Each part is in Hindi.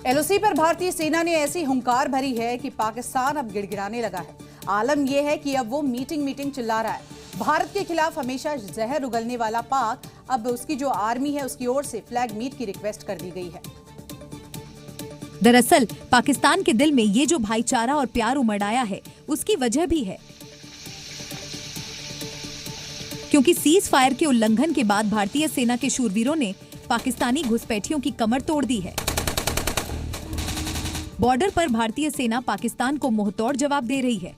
एलओसी पर भारतीय सेना ने ऐसी हुंकार भरी है कि पाकिस्तान अब गिड़गिड़ाने लगा है। आलम यह है कि अब वो मीटिंग चिल्ला रहा है। भारत के खिलाफ हमेशा जहर उगलने वाला पाक अब उसकी जो आर्मी है उसकी ओर से फ्लैग मीट की रिक्वेस्ट कर दी गई है। दरअसल पाकिस्तान के दिल में ये जो भाईचारा और प्यार उमड़ आया है उसकी वजह भी है, क्योंकि सीज फायर के उल्लंघन के बाद भारतीय सेना के शूरवीरों ने पाकिस्तानी घुसपैठियों की कमर तोड़ दी है। बॉर्डर पर भारतीय सेना पाकिस्तान को मुंहतोड़ जवाब दे रही है।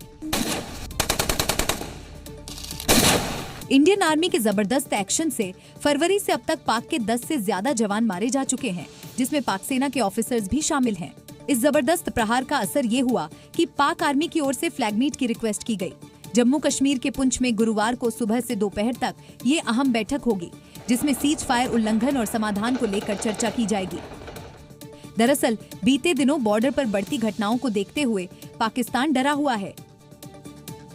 इंडियन आर्मी के जबरदस्त एक्शन से फरवरी से अब तक पाक के 10 से ज्यादा जवान मारे जा चुके हैं, जिसमें पाक सेना के ऑफिसर्स भी शामिल हैं। इस जबरदस्त प्रहार का असर ये हुआ कि पाक आर्मी की ओर से फ्लैग मीट की रिक्वेस्ट की गई। जम्मू कश्मीर के पुंछ में गुरुवार को सुबह से दोपहर तक ये अहम बैठक होगी, जिसमें सीज फायर उल्लंघन और समाधान को लेकर चर्चा की जाएगी। दरअसल बीते दिनों बॉर्डर पर बढ़ती घटनाओं को देखते हुए पाकिस्तान डरा हुआ है।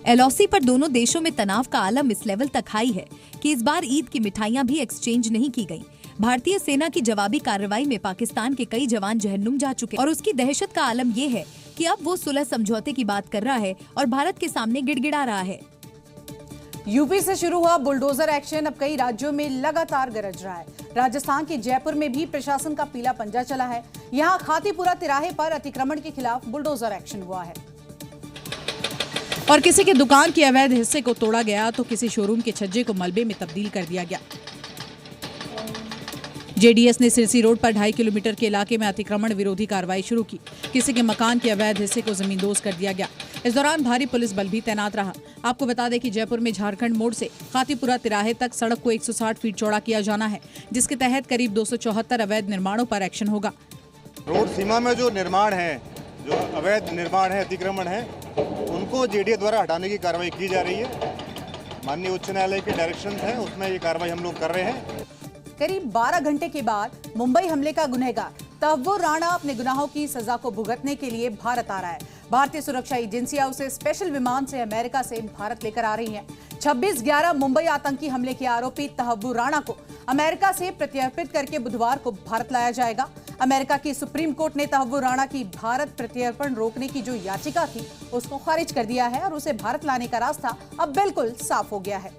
एलओसी पर दोनों देशों में तनाव का आलम इस लेवल तक हाई है कि इस बार ईद की मिठाइयां भी एक्सचेंज नहीं की गईं। भारतीय सेना की जवाबी कार्रवाई में पाकिस्तान के कई जवान जहन्नुम जा चुके और उसकी दहशत का आलम ये है कि अब वो सुलह समझौते की बात कर रहा है और भारत के सामने गिड़गिड़ा रहा है। यूपी से शुरू हुआ बुलडोजर एक्शन अब कई राज्यों में लगातार गरज रहा है। राजस्थान के जयपुर में भी प्रशासन का पीला पंजा चला है। यहाँ खातीपुरा तिराहे पर अतिक्रमण के खिलाफ बुलडोजर एक्शन हुआ है और किसी के दुकान के अवैध हिस्से को तोड़ा गया तो किसी शोरूम के छज्जे को मलबे में तब्दील कर दिया गया। जेडीएस ने सिरसी रोड पर 2.5 किलोमीटर के इलाके में अतिक्रमण विरोधी कार्रवाई शुरू की। किसी के मकान के अवैध हिस्से को जमींदोज कर दिया गया। इस दौरान भारी पुलिस बल भी तैनात रहा। आपको बता दें कि जयपुर में झारखंड मोड़ से खातीपुरा तिराहे तक सड़क को 160 फीट चौड़ा किया जाना है, जिसके तहत करीब 274 अवैध निर्माणों पर एक्शन होगा। रोड सीमा में जो निर्माण है, जो अवैध निर्माण है, अतिक्रमण है, उनको जेडीए द्वारा हटाने की कार्रवाई की जा रही है। माननीय उच्च न्यायालय के डायरेक्शन है, उसमें ये कार्रवाई हम लोग कर रहे हैं। करीब 12 घंटे के बाद मुंबई हमले का गुनहगार तहव्वुर राणा अपने गुनाहों की सजा को भुगतने के लिए भारत आ रहा है। भारतीय सुरक्षा एजेंसियां उसे स्पेशल विमान से अमेरिका से भारत लेकर आ रही हैं। 26/11 मुंबई आतंकी हमले के आरोपी तहव्वुर राणा को अमेरिका से प्रत्यर्पित करके बुधवार को भारत लाया जाएगा। अमेरिका की सुप्रीम कोर्ट ने तहव्वुर राणा की भारत प्रत्यर्पण रोकने की जो याचिका थी उसको खारिज कर दिया है और उसे भारत लाने का रास्ता अब बिल्कुल साफ हो गया है।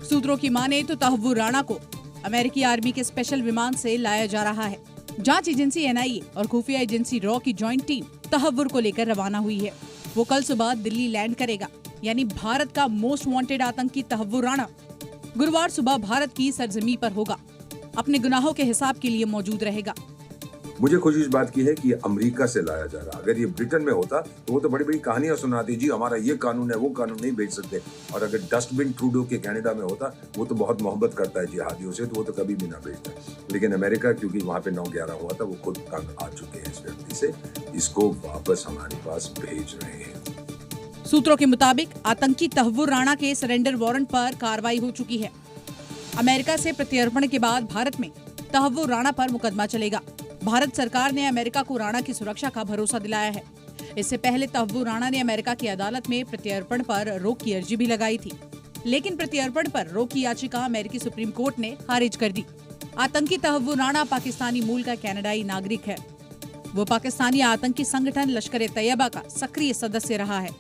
सूत्रों की माने तो तहव्वुर राणा को अमेरिकी आर्मी के स्पेशल विमान से लाया जा रहा है। जांच एजेंसी एनआईए और खुफिया एजेंसी रॉ की जॉइंट टीम तहव्वुर को लेकर रवाना हुई है। वो कल सुबह दिल्ली लैंड करेगा, यानी भारत का मोस्ट वांटेड आतंकी तहव्वुर राणा गुरुवार सुबह भारत की सरजमी पर होगा। अपने गुनाहों के हिसाब के लिए मौजूद रहेगा। मुझे खुशी इस बात की है कि अमेरिका से लाया जा रहा। अगर ये ब्रिटेन में होता तो वो तो बड़ी बड़ी कहानियां सुनाती, जी हमारा ये कानून है, वो कानून नहीं भेज सकते। और अगर डस्टबिन ट्रूडो के कनाडा में होता, वो तो बहुत मोहब्बत करता है जिहादियों से, तो वो तो कभी भी ना भेजता। लेकिन अमेरिका क्योंकि वहां पे 9/11 हुआ था, वो खुद तंग आ चुके हैं इस व्यक्ति से, इसको वापस हमारे पास भेज रहे हैं। सूत्रों के मुताबिक आतंकी तहव्वुर राणा के सरेंडर वारंट पर कार्रवाई हो चुकी है। अमेरिका से प्रत्यर्पण के बाद भारत में तहव्वुर राणा पर मुकदमा चलेगा। भारत सरकार ने अमेरिका को राणा की सुरक्षा का भरोसा दिलाया है। इससे पहले तहव्वुर राणा ने अमेरिका की अदालत में प्रत्यर्पण पर रोक की अर्जी भी लगाई थी, लेकिन प्रत्यर्पण पर रोक की याचिका अमेरिकी सुप्रीम कोर्ट ने खारिज कर दी। आतंकी तहव्वुर राणा पाकिस्तानी मूल का कनाडाई नागरिक है। वो पाकिस्तानी आतंकी संगठन लश्कर-ए-तैयबा का सक्रिय सदस्य रहा है।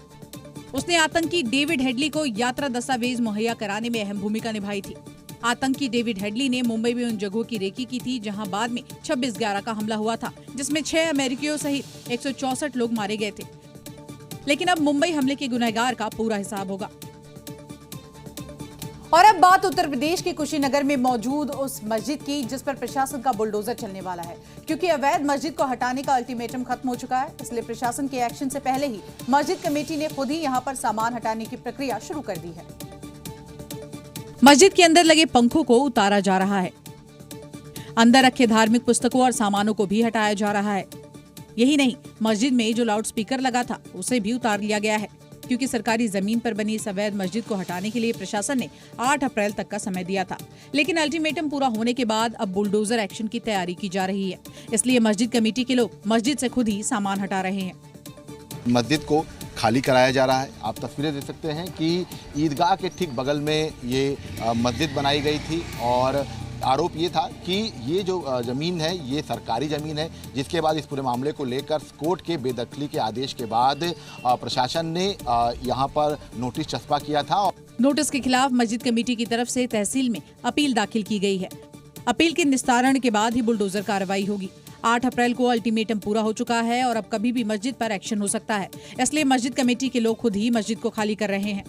उसने आतंकी डेविड हेडली को यात्रा दस्तावेज मुहैया कराने में अहम भूमिका निभाई थी। आतंकी डेविड हेडली ने मुंबई में उन जगहों की रेकी की थी जहां बाद में 26/11 का हमला हुआ था, जिसमें 6 अमेरिकियों सहित 164 लोग मारे गए थे। लेकिन अब मुंबई हमले के गुनहगार का पूरा हिसाब होगा। और अब बात उत्तर प्रदेश के कुशीनगर में मौजूद उस मस्जिद की जिस पर प्रशासन का बुलडोजर चलने वाला है, क्योंकि अवैध मस्जिद को हटाने का अल्टीमेटम खत्म हो चुका है। इसलिए प्रशासन के एक्शन से पहले ही मस्जिद कमेटी ने खुद ही यहां पर सामान हटाने की प्रक्रिया शुरू कर दी है। मस्जिद के अंदर लगे पंखों को उतारा जा रहा है। अंदर रखे धार्मिक पुस्तकों और सामानों को भी हटाया जा रहा है। यही नहीं, मस्जिद में जो लाउड स्पीकर लगा था उसे भी उतार लिया गया है, क्योंकि सरकारी जमीन पर बनी इस अवैध मस्जिद को हटाने के लिए प्रशासन ने 8 अप्रैल तक का समय दिया था। लेकिन अल्टीमेटम पूरा होने के बाद अब बुलडोजर एक्शन की तैयारी की जा रही है। इसलिए मस्जिद कमेटी के लोग मस्जिद से खुद ही सामान हटा रहे हैं। मस्जिद को खाली कराया जा रहा है। आप तस्वीरें देख सकते हैं कि ईदगाह के ठीक बगल में ये मस्जिद बनाई गई थी और आरोप ये था कि ये जो ज़मीन है ये सरकारी ज़मीन है, जिसके बाद इस पूरे मामले को लेकर कोर्ट के बेदखली के आदेश के बाद प्रशासन ने यहाँ पर नोटिस चस्पा किया था। नोटिस के खिलाफ मस्जिद कमेटी की तरफ से तहसील में अपील दाखिल की गई है। अपील के निस्तारण के बाद ही बुलडोजर कार्रवाई होगी। 8 अप्रैल को अल्टीमेटम पूरा हो चुका है और अब कभी भी मस्जिद पर एक्शन हो सकता है, इसलिए मस्जिद कमेटी के लोग खुद ही मस्जिद को खाली कर रहे हैं।